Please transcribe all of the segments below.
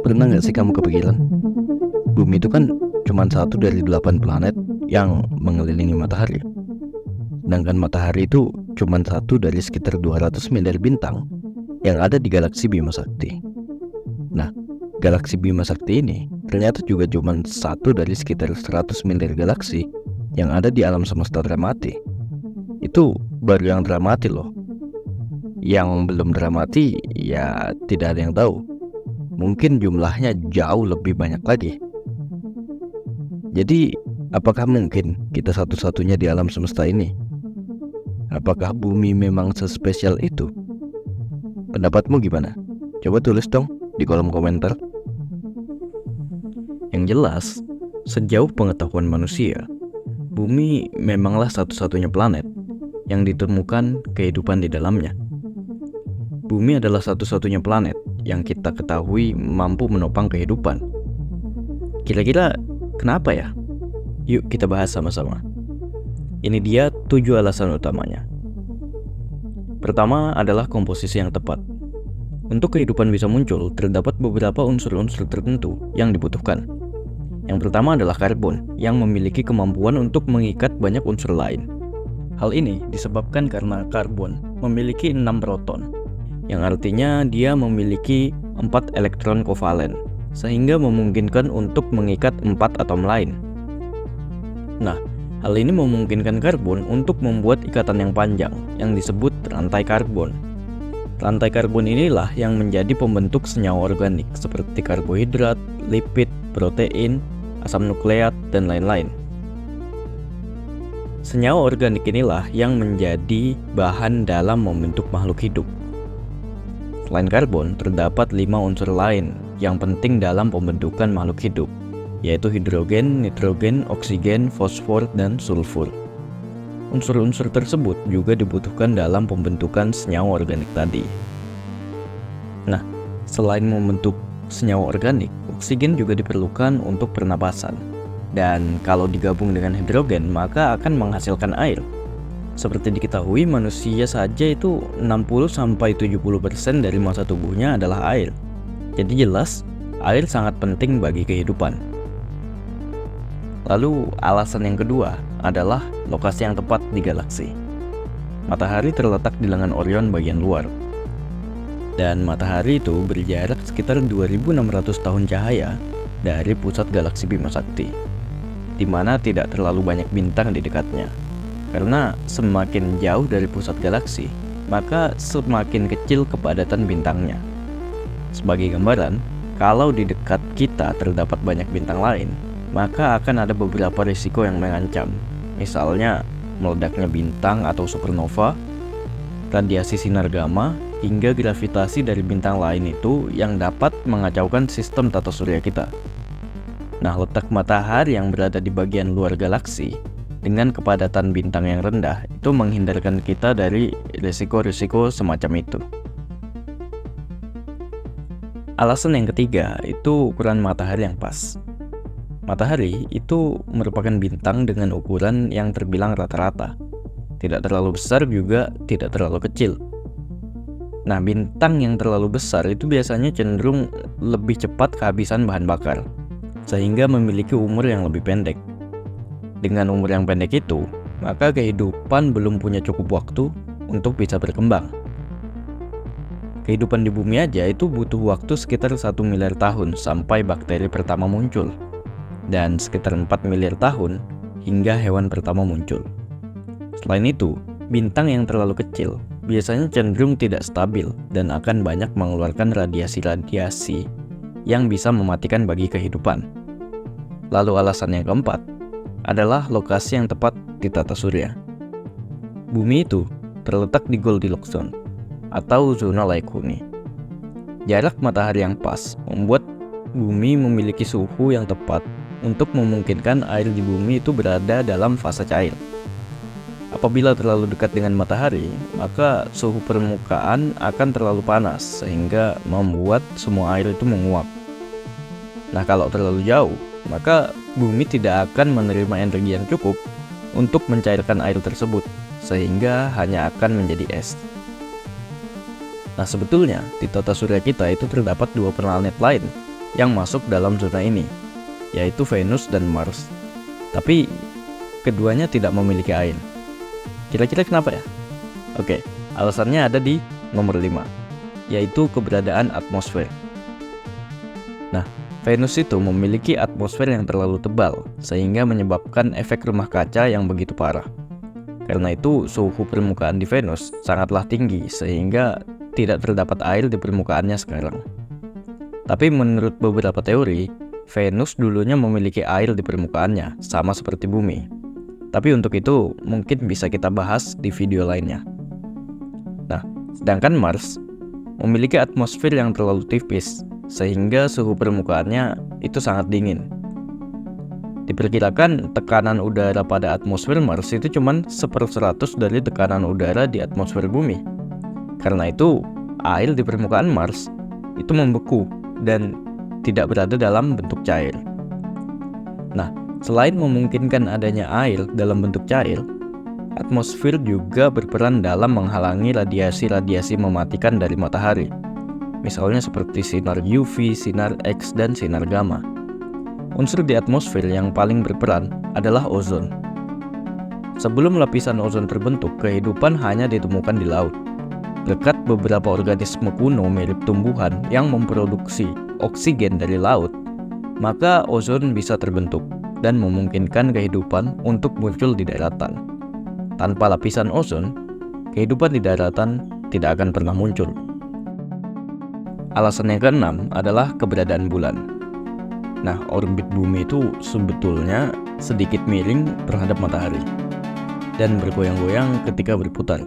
Pernah nggak sih kamu kepikiran, bumi itu kan cuma satu dari 8 planet yang mengelilingi matahari. Sedangkan matahari itu cuma satu dari sekitar 200 miliar bintang yang ada di galaksi Bima Sakti. Nah, galaksi Bima Sakti ini ternyata juga cuma satu dari sekitar 100 miliar galaksi yang ada di alam semesta dramati. Itu baru yang dramati loh. Yang belum dramati ya tidak ada yang tahu. Mungkin jumlahnya jauh lebih banyak lagi. Jadi, apakah mungkin kita satu-satunya di alam semesta ini? Apakah bumi memang sespesial itu? Pendapatmu gimana? Coba tulis dong di kolom komentar. Yang jelas, sejauh pengetahuan manusia, bumi memanglah satu-satunya planet yang ditemukan kehidupan di dalamnya. Bumi adalah satu-satunya planet yang kita ketahui mampu menopang kehidupan. Kira-kira kenapa ya? Yuk kita bahas sama-sama. Ini dia 7 alasan utamanya. Pertama adalah komposisi yang tepat. Untuk kehidupan bisa muncul, terdapat beberapa unsur-unsur tertentu yang dibutuhkan. Yang pertama adalah karbon, yang memiliki kemampuan untuk mengikat banyak unsur lain. Hal ini disebabkan karena karbon memiliki 6 proton, yang artinya dia memiliki 4 elektron kovalen, sehingga memungkinkan untuk mengikat 4 atom lain. Nah, hal ini memungkinkan karbon untuk membuat ikatan yang panjang, yang disebut rantai karbon. Rantai karbon inilah yang menjadi pembentuk senyawa organik seperti karbohidrat, lipid, protein, asam nukleat, dan lain-lain. Senyawa organik inilah yang menjadi bahan dalam membentuk makhluk hidup. Selain karbon, terdapat 5 unsur lain yang penting dalam pembentukan makhluk hidup, yaitu hidrogen, nitrogen, oksigen, fosfor, dan sulfur. Unsur-unsur tersebut juga dibutuhkan dalam pembentukan senyawa organik tadi. Nah, selain membentuk senyawa organik, oksigen juga diperlukan untuk pernapasan. Dan kalau digabung dengan hidrogen, maka akan menghasilkan air. Seperti diketahui, manusia saja itu 60-70% dari massa tubuhnya adalah air. Jadi jelas, air sangat penting bagi kehidupan. Lalu alasan yang kedua adalah lokasi yang tepat di galaksi. Matahari terletak di lengan Orion bagian luar. Dan matahari itu berjarak sekitar 2600 tahun cahaya dari pusat galaksi Bima Sakti, di mana tidak terlalu banyak bintang di dekatnya. Karena semakin jauh dari pusat galaksi, maka semakin kecil kepadatan bintangnya. Sebagai gambaran, kalau di dekat kita terdapat banyak bintang lain, maka akan ada beberapa risiko yang mengancam. Misalnya, meledaknya bintang atau supernova, radiasi sinar gamma, hingga gravitasi dari bintang lain itu yang dapat mengacaukan sistem tata surya kita. Nah, letak matahari yang berada di bagian luar galaksi dengan kepadatan bintang yang rendah itu menghindarkan kita dari risiko-risiko semacam itu. Alasan yang ketiga itu ukuran matahari yang pas. Matahari itu merupakan bintang dengan ukuran yang terbilang rata-rata. Tidak terlalu besar juga tidak terlalu kecil. Nah, bintang yang terlalu besar itu biasanya cenderung lebih cepat kehabisan bahan bakar, sehingga memiliki umur yang lebih pendek. Dengan umur yang pendek itu, maka kehidupan belum punya cukup waktu untuk bisa berkembang. Kehidupan di bumi aja itu butuh waktu sekitar 1 miliar tahun sampai bakteri pertama muncul, dan sekitar 4 miliar tahun hingga hewan pertama muncul. Selain itu, bintang yang terlalu kecil biasanya cenderung tidak stabil dan akan banyak mengeluarkan radiasi-radiasi yang bisa mematikan bagi kehidupan. Lalu alasan yang keempat adalah lokasi yang tepat di tata surya. Bumi itu terletak di Goldilocks zone atau zona layak huni. Jarak matahari yang pas membuat bumi memiliki suhu yang tepat untuk memungkinkan air di bumi itu berada dalam fase cair. Apabila terlalu dekat dengan matahari, maka suhu permukaan akan terlalu panas sehingga membuat semua air itu menguap. Nah, kalau terlalu jauh, maka bumi tidak akan menerima energi yang cukup untuk mencairkan air tersebut, sehingga hanya akan menjadi es. Nah, sebetulnya di tata surya kita itu terdapat 2 planet lain yang masuk dalam zona ini, yaitu Venus dan Mars. Tapi keduanya tidak memiliki air. Kira-kira kenapa ya? Oke, alasannya ada di nomor 5, yaitu keberadaan atmosfer. Nah, Venus itu memiliki atmosfer yang terlalu tebal, sehingga menyebabkan efek rumah kaca yang begitu parah. Karena itu, suhu permukaan di Venus sangatlah tinggi, sehingga tidak terdapat air di permukaannya sekarang. Tapi menurut beberapa teori, Venus dulunya memiliki air di permukaannya, sama seperti Bumi. Tapi untuk itu, mungkin bisa kita bahas di video lainnya. Nah, sedangkan Mars memiliki atmosfer yang terlalu tipis, sehingga suhu permukaannya itu sangat dingin. Diperkirakan tekanan udara pada atmosfer Mars itu cuma 1/100 dari tekanan udara di atmosfer Bumi. Karena itu, air di permukaan Mars itu membeku dan tidak berada dalam bentuk cair. Nah, selain memungkinkan adanya air dalam bentuk cair, atmosfer juga berperan dalam menghalangi radiasi-radiasi mematikan dari matahari. Misalnya seperti sinar UV, sinar X, dan sinar gamma. Unsur di atmosfer yang paling berperan adalah ozon. Sebelum lapisan ozon terbentuk, kehidupan hanya ditemukan di laut. Berkat beberapa organisme kuno mirip tumbuhan yang memproduksi oksigen dari laut, maka ozon bisa terbentuk dan memungkinkan kehidupan untuk muncul di daratan. Tanpa lapisan ozon, kehidupan di daratan tidak akan pernah muncul. Alasan yang keenam adalah keberadaan bulan. Nah, orbit bumi itu sebetulnya sedikit miring terhadap matahari dan bergoyang-goyang ketika berputar.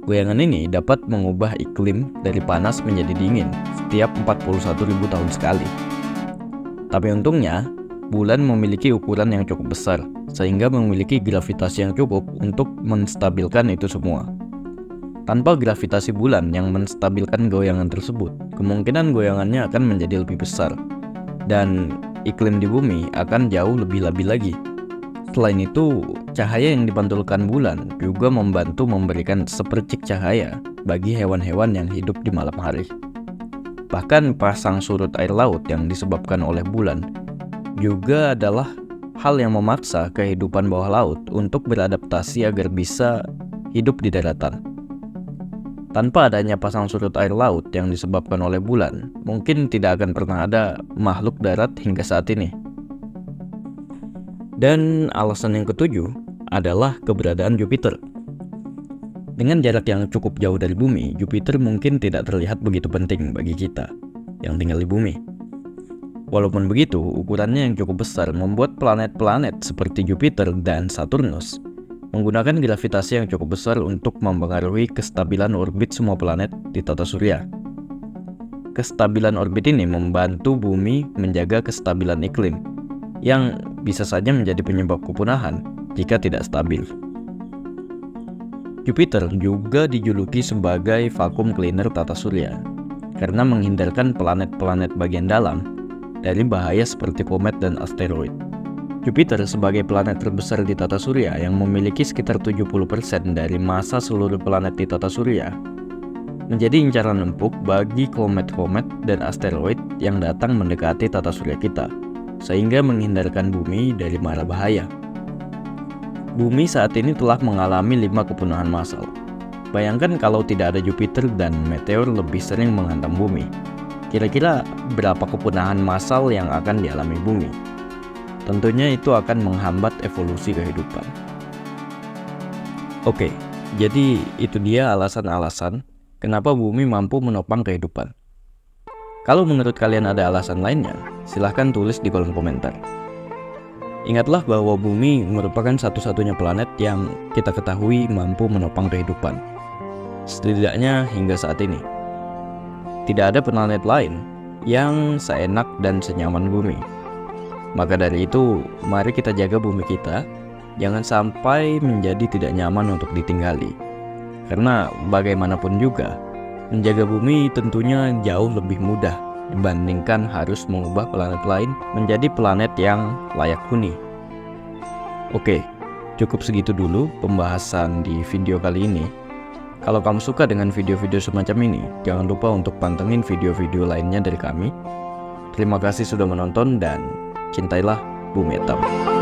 Goyangan ini dapat mengubah iklim dari panas menjadi dingin setiap 41.000 tahun sekali. Tapi untungnya, bulan memiliki ukuran yang cukup besar, sehingga memiliki gravitasi yang cukup untuk menstabilkan itu semua. Tanpa gravitasi bulan yang menstabilkan goyangan tersebut, kemungkinan goyangannya akan menjadi lebih besar, dan iklim di bumi akan jauh lebih labil lagi. Selain itu, cahaya yang dipantulkan bulan juga membantu memberikan sepercik cahaya bagi hewan-hewan yang hidup di malam hari. Bahkan pasang surut air laut yang disebabkan oleh bulan juga adalah hal yang memaksa kehidupan bawah laut untuk beradaptasi agar bisa hidup di daratan. Tanpa adanya pasang surut air laut yang disebabkan oleh bulan, mungkin tidak akan pernah ada makhluk darat hingga saat ini. Dan alasan yang ketujuh adalah keberadaan Jupiter. Dengan jarak yang cukup jauh dari bumi, Jupiter mungkin tidak terlihat begitu penting bagi kita yang tinggal di bumi. Walaupun begitu, ukurannya yang cukup besar membuat planet-planet seperti Jupiter dan Saturnus menggunakan gravitasi yang cukup besar untuk mempengaruhi kestabilan orbit semua planet di tata surya. Kestabilan orbit ini membantu bumi menjaga kestabilan iklim, yang bisa saja menjadi penyebab kepunahan jika tidak stabil. Jupiter juga dijuluki sebagai vakum cleaner tata surya karena menghindarkan planet-planet bagian dalam dari bahaya seperti komet dan asteroid. Jupiter sebagai planet terbesar di tata surya yang memiliki sekitar 70% dari massa seluruh planet di tata surya, menjadi incaran empuk bagi komet-komet dan asteroid yang datang mendekati tata surya kita, sehingga menghindarkan bumi dari mara bahaya. Bumi saat ini telah mengalami 5 kepunahan massal. Bayangkan kalau tidak ada Jupiter dan meteor lebih sering menghantam bumi. Kira-kira berapa kepunahan massal yang akan dialami bumi? Tentunya itu akan menghambat evolusi kehidupan. Oke, jadi itu dia alasan-alasan kenapa bumi mampu menopang kehidupan. Kalau menurut kalian ada alasan lainnya, silahkan tulis di kolom komentar. Ingatlah bahwa bumi merupakan satu-satunya planet yang kita ketahui mampu menopang kehidupan. Setidaknya hingga saat ini. Tidak ada planet lain yang seenak dan senyaman bumi. Maka dari itu, mari kita jaga bumi kita, jangan sampai menjadi tidak nyaman untuk ditinggali. Karena bagaimanapun juga, menjaga bumi tentunya jauh lebih mudah dibandingkan harus mengubah planet lain menjadi planet yang layak huni. Oke, cukup segitu dulu pembahasan di video kali ini. Kalau kamu suka dengan video-video semacam ini, jangan lupa untuk pantengin video-video lainnya dari kami. Terima kasih sudah menonton dan cintailah Bumi Atom.